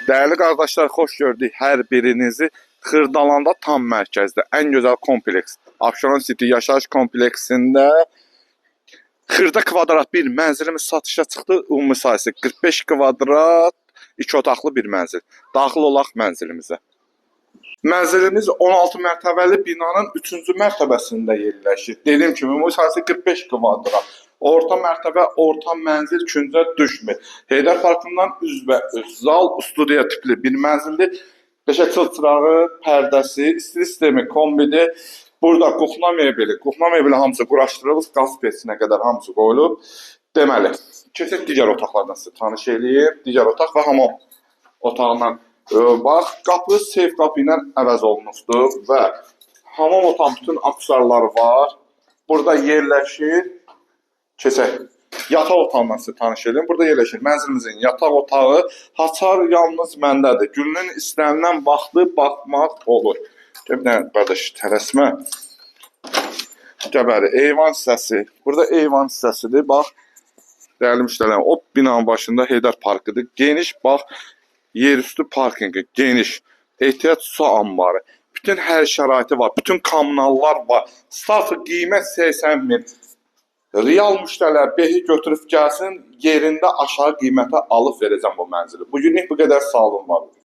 Değerli qardaşlar, xoş gördük hər birinizi. Xırdalanda tam mərkəzdə ən gözəl kompleks Abşeron City yaşayış kompleksində xırda kvadrat bir mənzilimiz satışa çıxdı. Ümumi sayısı 45 kvadrat, 2 otaqlı bir mənzil. Daxil olaq mənzilimizə. Mənzilimiz 16 mərtəbəli binanın 3-cü mərtəbəsində yerləşir. Dediyim kimi, ümumi sayısı 45 kvadrat. Orta mərtəbə, orta mənzil küncə düşmür. Heydər Parkından üzbəüz zal, studiya tipli bir mənzildir. Qəşəng çılçırağı, pərdəsi, isti sistemi, kombidi. Burada kuxna mebeli hamısı quraşdırılıb, qaz peçinə qədər hamısı qoyulub. Deməli, keçək digər otaqlardan sizə tanış eləyim. Digər otaq və hamam otağından. Bax, qapı seyf qapı ilə əvəz olunubdur və hamam otağın bütün aksarları var. Burada yerləşir. Keçək. Yataq otağından sizə tanış edim. Burada yerləşir mənzilimizin yataq otağı. Haçar yalnız məndədir. Günün istənilən vaxtı baxmaq olur. Bir dənə qardaş tələsmə. Gəbəri, eyvan hissəsi. Burada eyvan hissəsidir. Bax, dəyərli müştərilər, o binanın başında Heydər Parkıdır. Geniş, bax, yerüstü parkingi, geniş. Ehtiyat su anbarı. Bütün hər şəraiti var. Bütün kommunallar var. Statı qiymət 80 min. Real müştərilər behi götürüb gəlsin, yerində aşağı qiymətə alıb verəcəm bu mənzili. Bugünlük bu qədər, sağ olun, var.